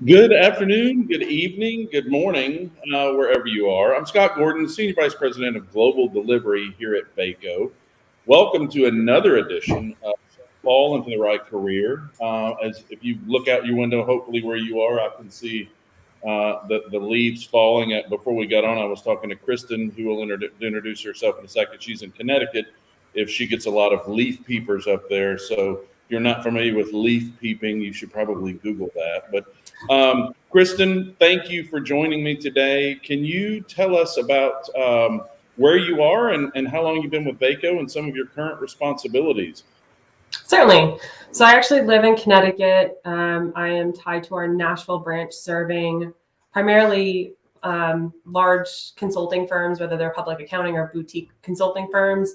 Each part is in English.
Good afternoon, good evening, good morning, wherever you are. I'm Scott Gordon, Senior Vice President of Global Delivery here at Vaco. Welcome to another edition of Fall into the Right Career. As if you look out your window, hopefully where you are, I can see the leaves falling. Before we got on, I was talking to Kristin, who will introduce herself in a second. She's in Connecticut. If she gets a lot of leaf peepers up there, so if you're not familiar with leaf peeping, you should probably Google that. But Kristin, thank you for joining me today. Can you tell us about where you are and how long you've been with Vaco and some of your current responsibilities? Certainly. So I actually live in Connecticut. I am tied to our Nashville branch, serving primarily large consulting firms, whether they're public accounting or boutique consulting firms.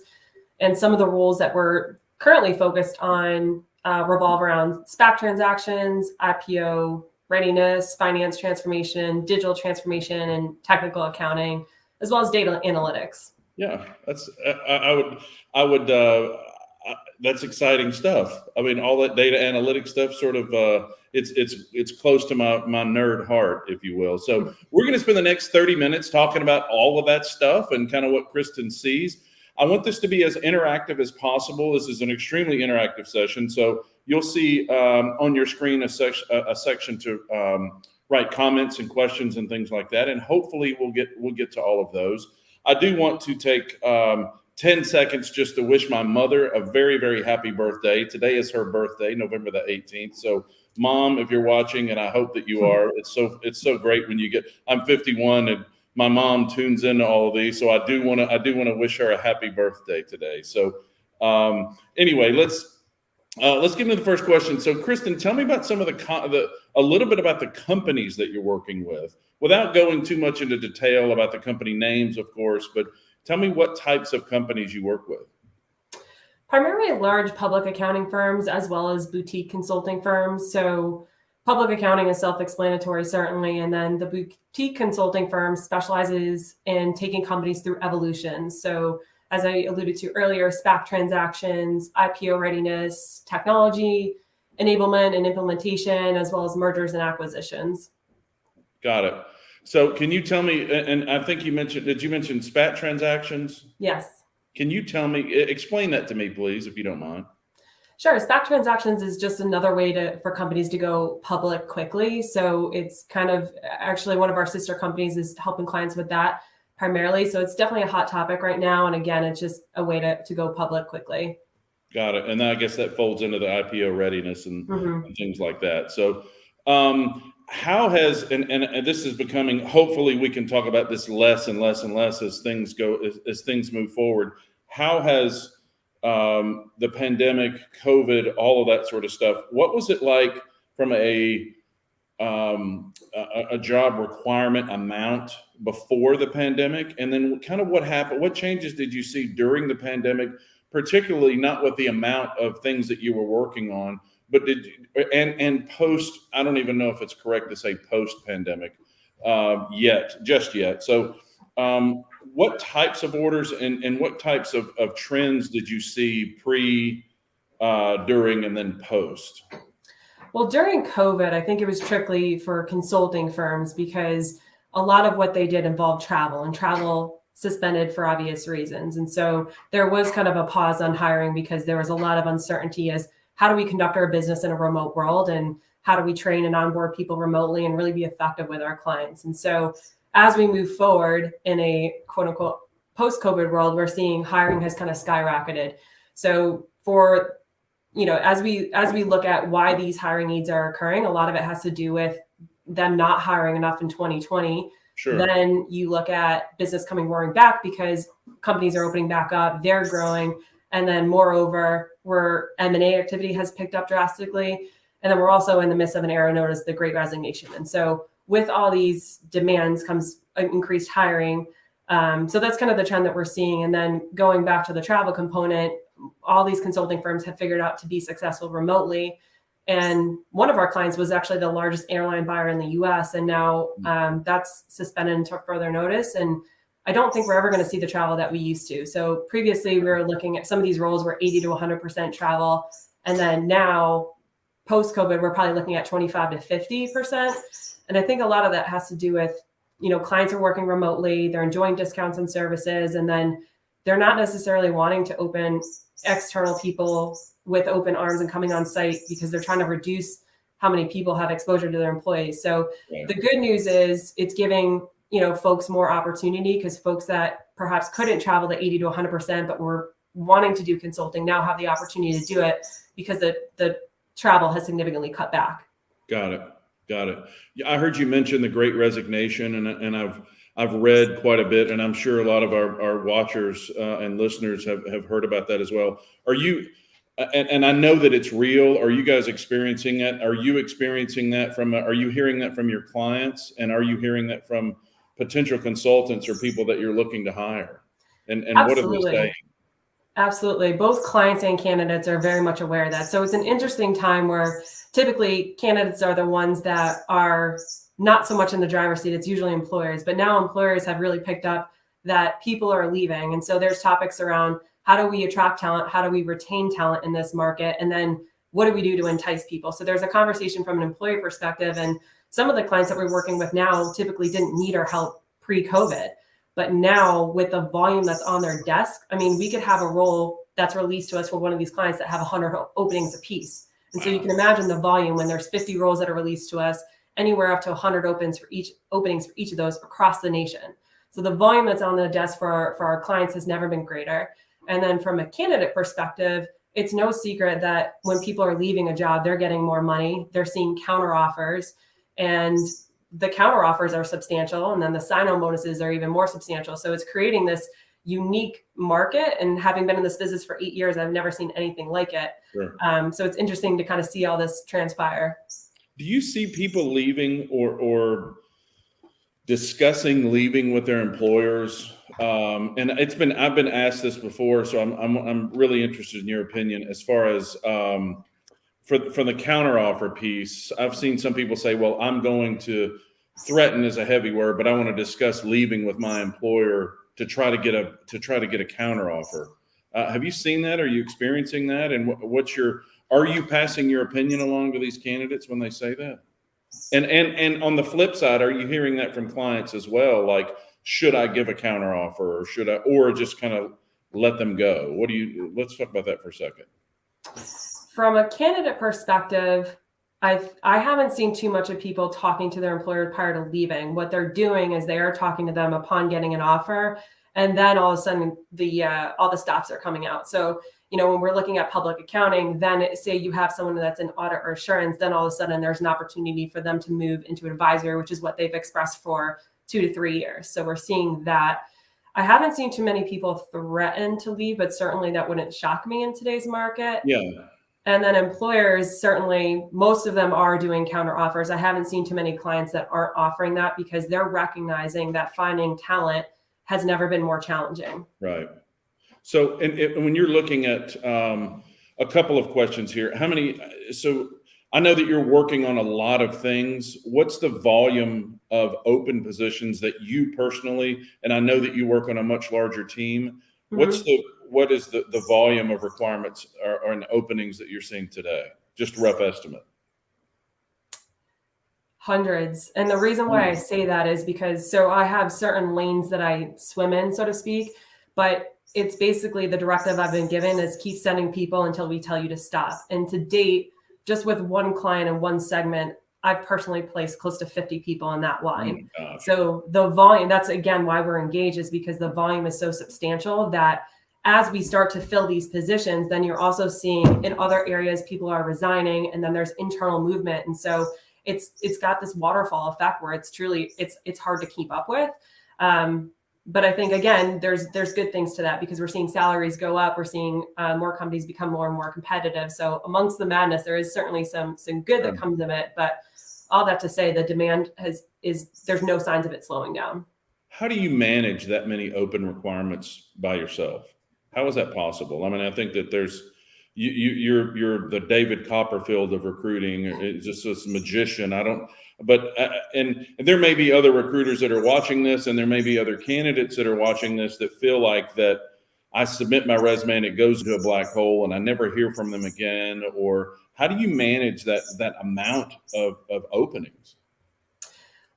And some of the roles that we're currently focused on revolve around SPAC transactions, IPO readiness, finance transformation, digital transformation, and technical accounting, as well as data analytics. Yeah, that's that's exciting stuff. I mean, all that data analytics stuff sort of it's close to my nerd heart, if you will. So we're going to spend the next 30 minutes talking about all of that stuff and kind of what Kristin sees. I want this to be as interactive as possible. This is an extremely interactive session. So you'll see on your screen a section to write comments and questions and things like that. And hopefully we'll get to all of those. I do want to take 10 seconds just to wish my mother a very, very happy birthday. Today is her birthday, November the 18th. So Mom, if you're watching, and I hope that you are, it's so great when you get, I'm 51 and my mom tunes into all of these. So I do want to wish her a happy birthday today. So anyway, let's get into the first question. So Kristin, tell me about some of a little bit about the companies that you're working with, without going too much into detail about the company names, of course, but tell me what types of companies you work with. Primarily large public accounting firms, as well as boutique consulting firms. So public accounting is self-explanatory, certainly. And then the boutique consulting firm specializes in taking companies through evolution. So as I alluded to earlier, SPAC transactions, IPO readiness, technology, enablement and implementation, as well as mergers and acquisitions. Got it. So can you tell me, and I think did you mention SPAC transactions? Yes. Can you explain that to me, please, if you don't mind? Sure. SPAC transactions is just another way for companies to go public quickly. So it's kind of actually one of our sister companies is helping clients with that primarily. So it's definitely a hot topic right now. And again, it's just a way to go public quickly. Got it. And I guess that folds into the IPO readiness and things like that. So how has, and this is becoming, hopefully we can talk about this less and less and less as things move forward. How has the pandemic, COVID, all of that sort of stuff, what was it like from a job requirement amount before the pandemic? And then kind of what happened, what changes did you see during the pandemic, particularly not with the amount of things that you were working on, but and post, I don't even know if it's correct to say post pandemic just yet. So What types of orders and what types of trends did you see pre, during, and then post? Well, during COVID, I think it was tricky for consulting firms because a lot of what they did involved travel, and travel suspended for obvious reasons. And so there was kind of a pause on hiring because there was a lot of uncertainty as how do we conduct our business in a remote world, and how do we train and onboard people remotely and really be effective with our clients. And so as we move forward in a quote unquote post-COVID world, we're seeing hiring has kind of skyrocketed. So for, as we look at why these hiring needs are occurring, a lot of it has to do with them not hiring enough in 2020. Sure. Then you look at business coming roaring back because companies are opening back up, they're growing. And then moreover, where M&A activity has picked up drastically. And then we're also in the midst of an era known as the Great Resignation. And so with all these demands comes increased hiring. So that's kind of the trend that we're seeing. And then going back to the travel component, all these consulting firms have figured out to be successful remotely. And one of our clients was actually the largest airline buyer in the US. And now that's suspended until further notice. And I don't think we're ever going to see the travel that we used to. So previously we were looking at some of these roles were 80 to 100% travel. And then now post-COVID, we're probably looking at 25 to 50%. And I think a lot of that has to do with, clients are working remotely, they're enjoying discounts and services, and then they're not necessarily wanting to open external people with open arms and coming on site because they're trying to reduce how many people have exposure to their employees. So the good news is it's giving, folks more opportunity, because folks that perhaps couldn't travel to 80 to 100%, but were wanting to do consulting now have the opportunity to do it because the travel has significantly cut back. Got it. Yeah, I heard you mention the Great Resignation, and I've read quite a bit, and I'm sure a lot of our watchers and listeners have heard about that as well. Are you, and I know that it's real, are you guys experiencing it? Are you experiencing that are you hearing that from your clients, and are you hearing that from potential consultants or people that you're looking to hire? And what are they saying? Absolutely. Both clients and candidates are very much aware of that. So it's an interesting time where typically candidates are the ones that are not so much in the driver's seat. It's usually employers, but now employers have really picked up that people are leaving. And so there's topics around how do we attract talent? How do we retain talent in this market? And then what do we do to entice people? So there's a conversation from an employer perspective. And some of the clients that we're working with now typically didn't need our help pre-COVID. But now with the volume that's on their desk, we could have a role that's released to us for one of these clients that have 100 openings apiece. And so you can imagine the volume when there's 50 roles that are released to us, anywhere up to 100 openings for each of those across the nation. So the volume that's on the desk for our clients has never been greater. And then from a candidate perspective, it's no secret that when people are leaving a job, they're getting more money, they're seeing counter offers, and the counter offers are substantial, and then the sign-on bonuses are even more substantial. So it's creating this unique market, and having been in this business for 8 years, I've never seen anything like it. Sure. So it's interesting to kind of see all this transpire. Do you see people leaving or discussing leaving with their employers? And I've been asked this before, so I'm really interested in your opinion as far as for the counteroffer piece. I've seen some people say, well, I'm going to threaten is a heavy word, but I want to discuss leaving with my employer to try to get a counteroffer. Have you seen that? Are you experiencing that? And are you passing your opinion along to these candidates when they say that? And on the flip side, are you hearing that from clients as well? Like, should I give a counteroffer, or just kind of let them go? Let's talk about that for a second. From a candidate perspective, I haven't seen too much of people talking to their employer prior to leaving. What they're doing is they are talking to them upon getting an offer, and then all of a sudden all the stops are coming out. So, when we're looking at public accounting, then say you have someone that's in audit or assurance, then all of a sudden there's an opportunity for them to move into advisory, which is what they've expressed for 2 to 3 years. So we're seeing that. I haven't seen too many people threaten to leave, but certainly that wouldn't shock me in today's market. Yeah. And then employers, certainly most of them are doing counter offers. I haven't seen too many clients that aren't offering that because they're recognizing that finding talent has never been more challenging. Right. So when you're looking at a couple of questions here, so I know that you're working on a lot of things. What's the volume of open positions that you personally, and I know that you work on a much larger team. What is the volume of requirements or in openings that you're seeing today? Just rough estimate. Hundreds. And the reason why I say that is because, so I have certain lanes that I swim in, so to speak, but it's basically the directive I've been given is keep sending people until we tell you to stop. And to date, just with one client and one segment, I've personally placed close to 50 people in that line. So the volume, that's again why we're engaged, is because the volume is so substantial that as we start to fill these positions, then you're also seeing in other areas people are resigning, and then there's internal movement. And so it's got this waterfall effect where it's truly it's hard to keep up with. But I think again, there's good things to that because we're seeing salaries go up. We're seeing more companies become more and more competitive. So amongst the madness, there is certainly some good that comes of it. But all that to say, the demand there's no signs of it slowing down. How do you manage that many open requirements by yourself? How is that possible? I mean, I think that you're the David Copperfield of recruiting. It's just this magician. And there may be other recruiters that are watching this, and there may be other candidates that are watching this that feel like that I submit my resume and it goes into a black hole and I never hear from them again. Or how do you manage that amount of openings?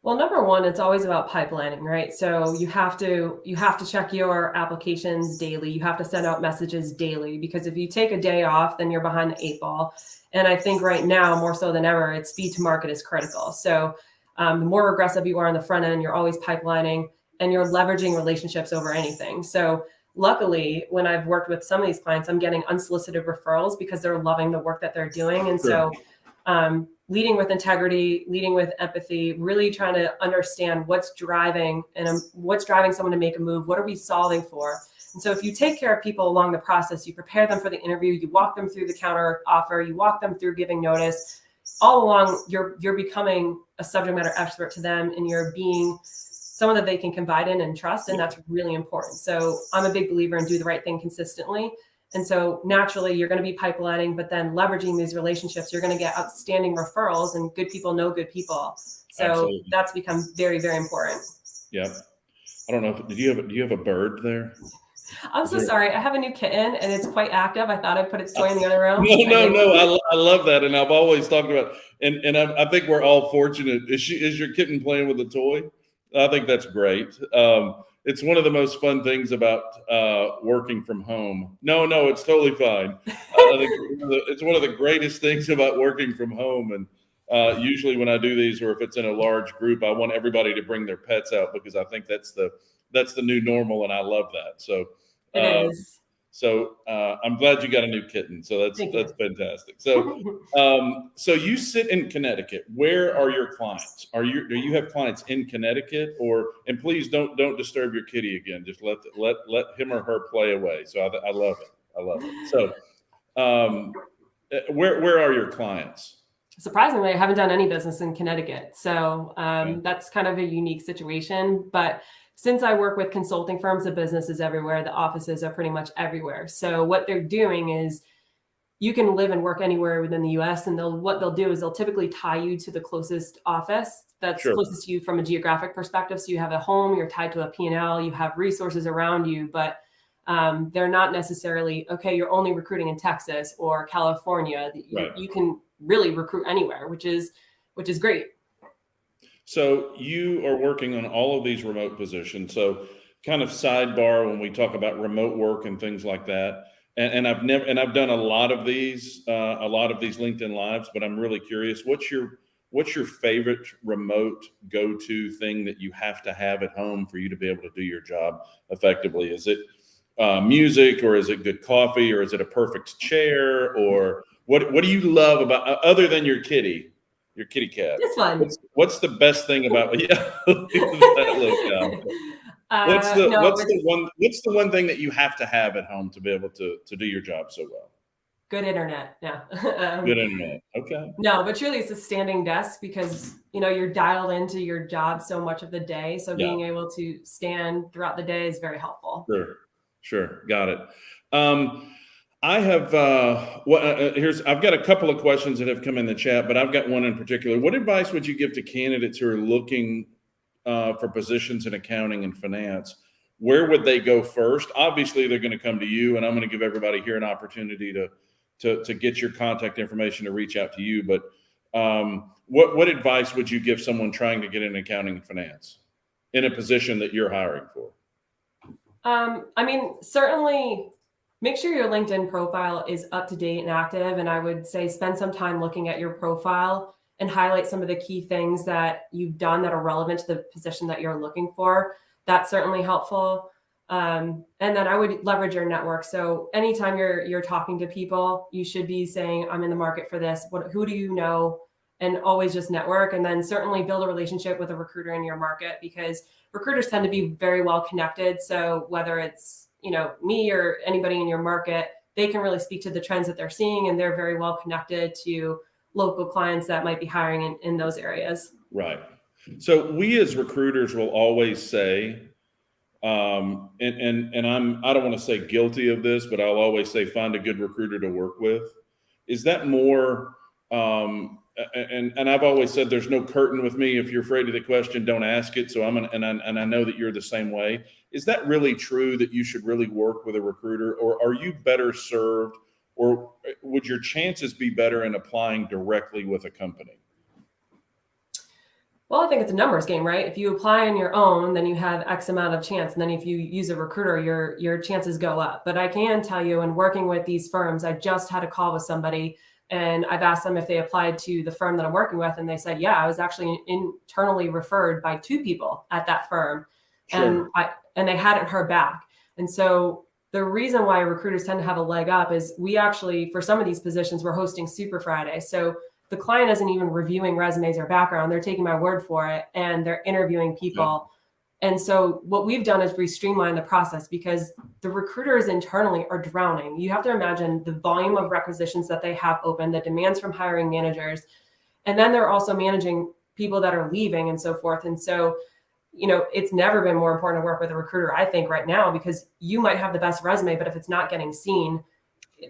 Well, number one, it's always about pipelining, right? So you have to check your applications daily. You have to send out messages daily, because if you take a day off, then you're behind the 8 ball. And I think right now, more so than ever, it's speed to market is critical. So the more aggressive you are on the front end, you're always pipelining and you're leveraging relationships over anything. So luckily, when I've worked with some of these clients, I'm getting unsolicited referrals because they're loving the work that they're doing. And so leading with integrity, leading with empathy, really trying to understand what's driving someone to make a move. What are we solving for? And so if you take care of people along the process, you prepare them for the interview, you walk them through the counter offer, you walk them through giving notice, all along you're becoming a subject matter expert to them, and you're being someone that they can confide in and trust. And that's really important. So I'm a big believer in do the right thing consistently. And so naturally you're going to be pipelining, but then leveraging these relationships, you're going to get outstanding referrals, and good people know good people. So Absolutely. That's become very, very important. Yeah. I don't know. Do you have a bird there? I'm so sorry. I have a new kitten and it's quite active. I thought I'd put its toy in the other room. No. I love that. And I've always talked about, and I think we're all fortunate. Is your kitten playing with a toy? I think that's great. It's one of the most fun things about working from home. No, it's totally fine. I think it's one of the greatest things about working from home. And usually when I do these, or if it's in a large group, I want everybody to bring their pets out, because I think that's the new normal, and I love that. So it is. So I'm glad you got a new kitten. So that's fantastic. So so you sit in Connecticut. Where are your clients? Do you have clients in Connecticut, and please don't disturb your kitty again. Just let him or her play away. So I love it. So where are your clients? Surprisingly, I haven't done any business in Connecticut. So that's kind of a unique situation. But since I work with consulting firms, the business is everywhere. The offices are pretty much everywhere. So what they're doing is you can live and work anywhere within the US, and what they'll do is they'll typically tie you to the closest office that's closest to you from a geographic perspective. So you have a home, you're tied to a P&L, you have resources around you, but they're not necessarily, okay, you're only recruiting in Texas or California. You can really recruit anywhere, which is great. So you are working on all of these remote positions. So kind of sidebar when we talk about remote work and things like that. And I've done a lot of these LinkedIn Lives, but I'm really curious, what's your favorite remote go-to thing that you have to have at home for you to be able to do your job effectively? Is it music, or is it good coffee, or is it a perfect chair, or what do you love about, other than your kitty cat? It's fun. What's the best thing about What's the one thing that you have to have at home to be able to do your job so well? Good internet. Yeah. Good internet. Okay. No, but truly it's a standing desk, because you're dialed into your job so much of the day. So being able to stand throughout the day is very helpful. Sure. Got it. I have I've got a couple of questions that have come in the chat, but I've got one in particular. What advice would you give to candidates who are looking for positions in accounting and finance? Where would they go first? Obviously, they're going to come to you, and I'm going to give everybody here an opportunity to get your contact information to reach out to you. But what advice would you give someone trying to get in accounting and finance in a position that you're hiring for? I mean, certainly make sure your LinkedIn profile is up to date and active. And I would say spend some time looking at your profile and highlight some of the key things that you've done that are relevant to the position that you're looking for. That's certainly helpful. And then I would leverage your network. So anytime you're talking to people, you should be saying, I'm in the market for this. Who do you know? And always just network. And then certainly build a relationship with a recruiter in your market, because recruiters tend to be very well connected. So whether it's, me or anybody in your market, they can really speak to the trends that they're seeing, and they're very well connected to local clients that might be hiring in those areas. Right. So we as recruiters will always say, and I don't want to say guilty of this, but I'll always say find a good recruiter to work with. Is that more? And I've always said there's no curtain with me. If you're afraid of the question, don't ask it. So I know that you're the same way. Is that really true that you should really work with a recruiter, or are you better served, or would your chances be better in applying directly with a company? Well, I think it's a numbers game, right? If you apply on your own, then you have X amount of chance. And then if you use a recruiter, your chances go up. But I can tell you, in working with these firms, I just had a call with somebody, and I've asked them if they applied to the firm that I'm working with. And they said, yeah, I was actually internally referred by 2 people at that firm. Sure. And they hadn't heard back. And so the reason why recruiters tend to have a leg up is we actually, for some of these positions, we're hosting Super Friday. So the client isn't even reviewing resumes or background. They're taking my word for it, and they're interviewing people. Yeah. And so what we've done is we streamline the process, because the recruiters internally are drowning. You have to imagine the volume of requisitions that they have open, the demands from hiring managers, and then they're also managing people that are leaving and so forth. And so, it's never been more important to work with a recruiter, I think, right now, because you might have the best resume, but if it's not getting seen,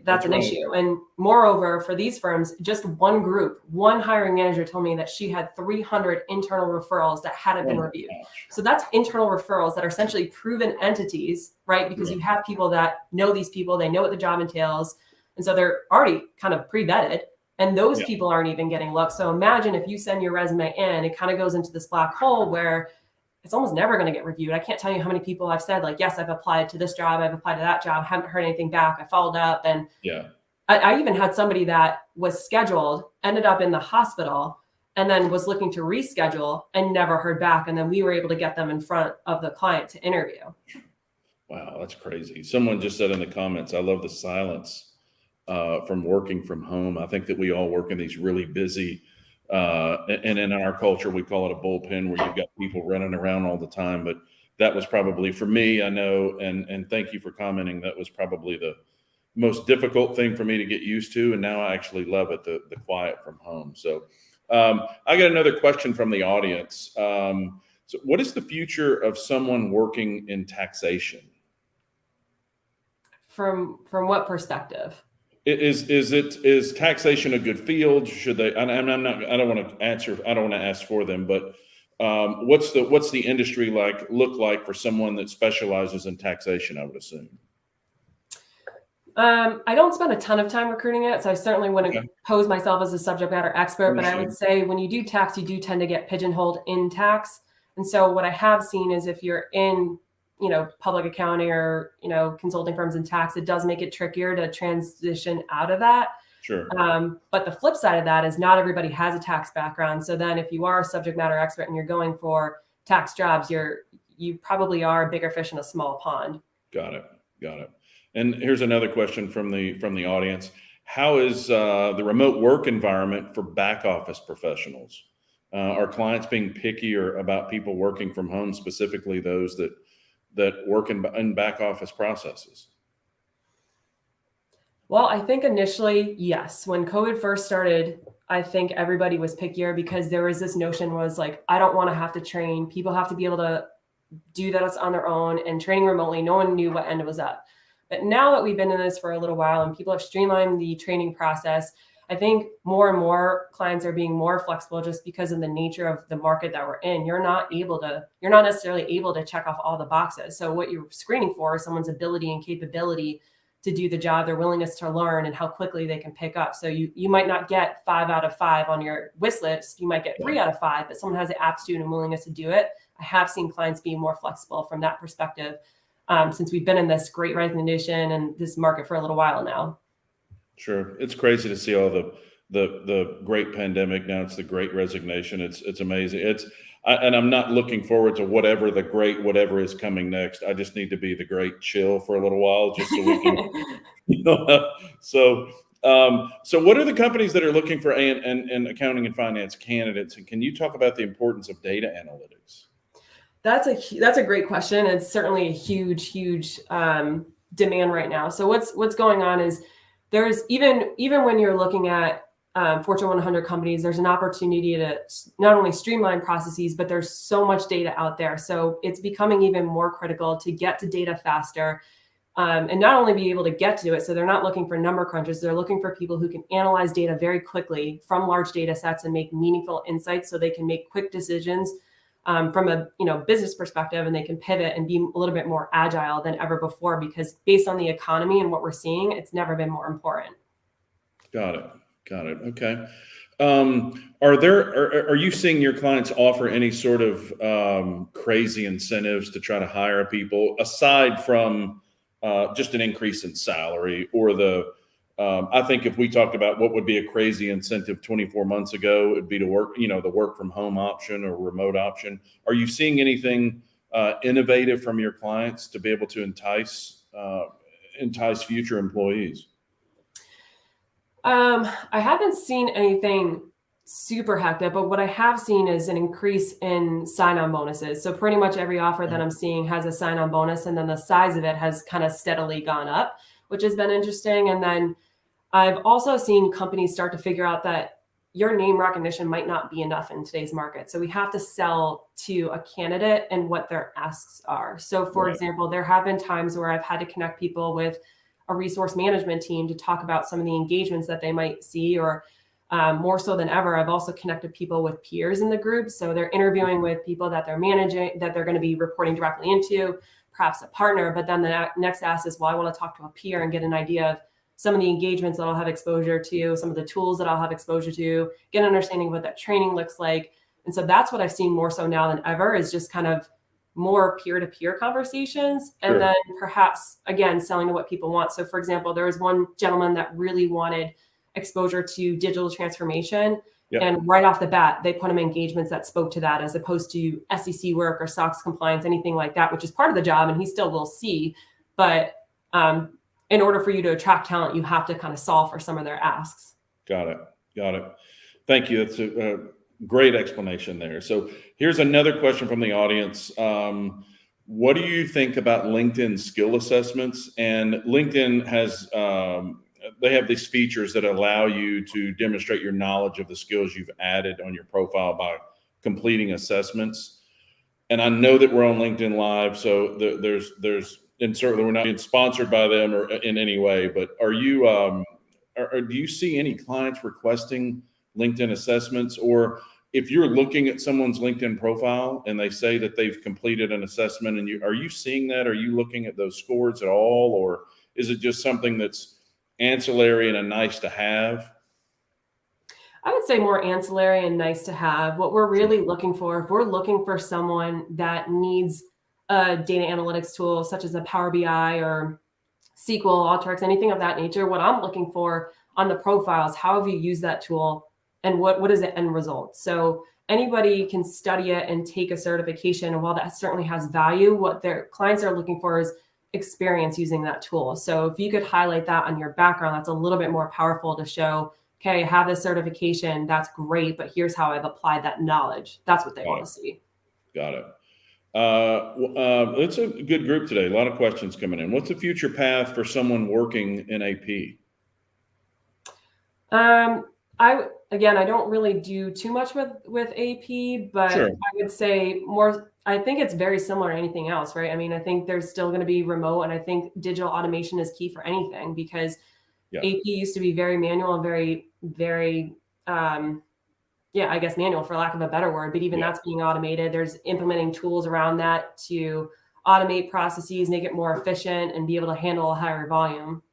that's an issue. And moreover, for these firms, just one hiring manager told me that she had 300 internal referrals that hadn't been reviewed. So that's internal referrals that are essentially proven entities, right? Because you have people that know these people, they know what the job entails. And so they're already kind of pre-vetted, and those people aren't even getting looks. So imagine if you send your resume in, it kind of goes into this black hole where it's almost never going to get reviewed. I can't tell you how many people I've said, like, yes, I've applied to this job, I've applied to that job, haven't heard anything back. I followed up, and I even had somebody that was scheduled, ended up in the hospital, and then was looking to reschedule and never heard back. And then we were able to get them in front of the client to interview. Wow, that's crazy. Someone just said in the comments, I love the silence from working from home. I think that we all work in these really busy, and in our culture, we call it a bullpen, where you've got people running around all the time. But that was probably, for me, I know, and thank you for commenting, that was probably the most difficult thing for me to get used to. And now I actually love it, the quiet from home. So I got another question from the audience. So what is the future of someone working in taxation? From what perspective? Is taxation a good field? Should they? And I don't want to answer. I don't want to ask for them. But what's the industry look like for someone that specializes in taxation? I would assume. I don't spend a ton of time recruiting it, so I certainly wouldn't pose myself as a subject matter expert. But I would say when you do tax, you do tend to get pigeonholed in tax. And so what I have seen is if you're in public accounting or, consulting firms in tax, it does make it trickier to transition out of that. Sure. But the flip side of that is not everybody has a tax background. So then if you are a subject matter expert and you're going for tax jobs, you probably are a bigger fish in a small pond. Got it. And here's another question from the audience. How is the remote work environment for back office professionals? Are clients being pickier about people working from home, specifically those that work in back office processes? Well, I think initially, yes. When COVID first started, I think everybody was pickier because there was this notion was like, I don't want to have to train. People have to be able to do that on their own, and training remotely, no one knew what end it was up. But now that we've been in this for a little while and people have streamlined the training process, I think more and more clients are being more flexible just because of the nature of the market that we're in. You're not necessarily able to check off all the boxes. So what you're screening for is someone's ability and capability to do the job, their willingness to learn, and how quickly they can pick up. So you might not get 5 out of 5 on your wish list. You might get 3 out of 5, but someone has the aptitude and willingness to do it. I have seen clients be more flexible from that perspective since we've been in this great resignation and this market for a little while now. Sure. It's crazy to see all the great pandemic. Now it's the great resignation. It's amazing. And I'm not looking forward to whatever is coming next. I just need to be the great chill for a little while just so we can, so what are the companies that are looking for and accounting and finance candidates? And can you talk about the importance of data analytics? That's a great question. It's certainly a huge demand right now. So what's going on is there's even when you're looking at Fortune 100 companies, there's an opportunity to not only streamline processes, but there's so much data out there. So it's becoming even more critical to get to data faster and not only be able to get to it. So they're not looking for number crunchers. They're looking for people who can analyze data very quickly from large data sets and make meaningful insights so they can make quick decisions from a business perspective, and they can pivot and be a little bit more agile than ever before, because based on the economy and what we're seeing, it's never been more important. Got it. Okay. Are you seeing your clients offer any sort of crazy incentives to try to hire people aside from just an increase in salary or I think if we talked about what would be a crazy incentive 24 months ago, it'd be to work, the work from home option or remote option. Are you seeing anything innovative from your clients to be able to entice future employees? I haven't seen anything super hectic, but what I have seen is an increase in sign-on bonuses. So pretty much every offer that I'm seeing has a sign-on bonus, and then the size of it has kind of steadily gone up, which has been interesting. And then I've also seen companies start to figure out that your name recognition might not be enough in today's market. So we have to sell to a candidate and what their asks are. So for example, there have been times where I've had to connect people with a resource management team to talk about some of the engagements that they might see, or more so than ever, I've also connected people with peers in the group. So they're interviewing with people that they're managing, that they're going to be reporting directly into, perhaps a partner. But then the next ask is, well, I want to talk to a peer and get an idea of some of the engagements that I'll have exposure to, some of the tools that I'll have exposure to, get an understanding of what that training looks like. And so that's what I've seen more so now than ever, is just kind of more peer-to-peer conversations. And then perhaps, again, selling to what people want. So for example, there was one gentleman that really wanted exposure to digital transformation. Yep. And right off the bat, they put him engagements that spoke to that, as opposed to SEC work or SOX compliance, anything like that, which is part of the job and he still will see. But in order for you to attract talent, you have to kind of solve for some of their asks. Got it. Thank you. That's a great explanation there. So here's another question from the audience. What do you think about LinkedIn skill assessments? And LinkedIn has, they have these features that allow you to demonstrate your knowledge of the skills you've added on your profile by completing assessments. And I know that we're on LinkedIn Live, so and certainly we're not being sponsored by them or in any way, but are you, do you see any clients requesting LinkedIn assessments? Or if you're looking at someone's LinkedIn profile and they say that they've completed an assessment, and are you seeing that? Are you looking at those scores at all? Or is it just something that's ancillary and a nice to have? I would say more ancillary and nice to have. What we're really looking for, if we're looking for someone that needs a data analytics tool, such as a Power BI or SQL, Alteryx, anything of that nature, what I'm looking for on the profile is how have you used that tool and what is the end result? So anybody can study it and take a certification. And while that certainly has value, what their clients are looking for is experience using that tool. So if you could highlight that on your background, that's a little bit more powerful to show, okay, I have this certification, that's great, but here's how I've applied that knowledge. That's what they want to see. Got it. It's a good group today. A lot of questions coming in. What's the future path for someone working in AP? I don't really do too much with AP, but sure. I would say more I think it's very similar to anything else, right? I mean, I think there's still going to be remote, and I think digital automation is key for anything because Yeah. AP used to be very manual and very, yeah, I guess manual for lack of a better word, but even that's being automated. There's implementing tools around that to automate processes, make it more efficient, and be able to handle a higher volume.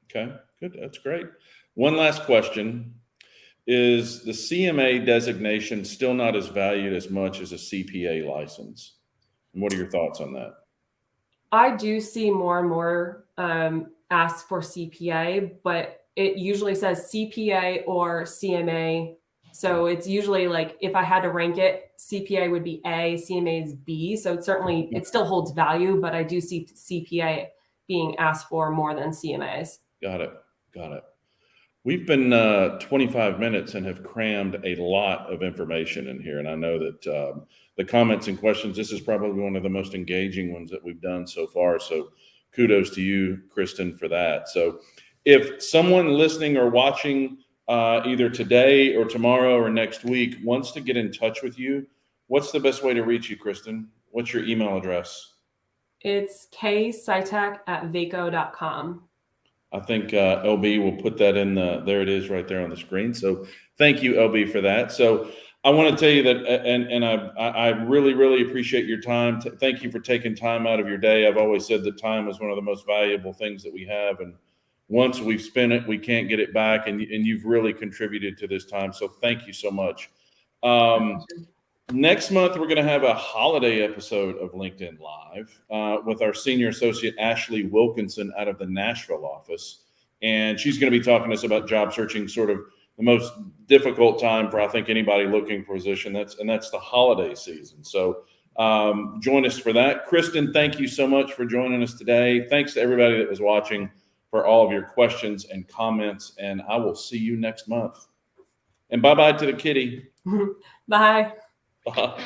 Okay, good. That's great. One last question. Is the CMA designation still not as valued as much as a CPA license? And what are your thoughts on that? I do see more and more ask for CPA, but it usually says CPA or CMA. So it's usually like if I had to rank it, CPA would be A, CMA is B. So it still holds value, but I do see CPA being asked for more than CMAs. Got it. We've been 25 minutes and have crammed a lot of information in here. And I know that the comments and questions, this is probably one of the most engaging ones that we've done so far. So kudos to you, Kristin, for that. So if someone listening or watching either today or tomorrow or next week wants to get in touch with you, what's the best way to reach you, Kristin? What's your email address? It's ksitek@vaco.com. I think LB will put that in there it is right there on the screen. So thank you, LB, for that. So I want to tell you that, and I really, really appreciate your time. Thank you for taking time out of your day. I've always said that time is one of the most valuable things that we have. And once we've spent it, we can't get it back. And you've really contributed to this time. So thank you so much. Next month, we're going to have a holiday episode of LinkedIn Live with our senior associate, Ashley Wilkinson, out of the Nashville office. And she's going to be talking to us about job searching, sort of the most difficult time for, I think, anybody looking for a position. That's the holiday season. So join us for that. Kristin, thank you so much for joining us today. Thanks to everybody that was watching for all of your questions and comments. And I will see you next month. And bye-bye to the kitty. Bye. Bye.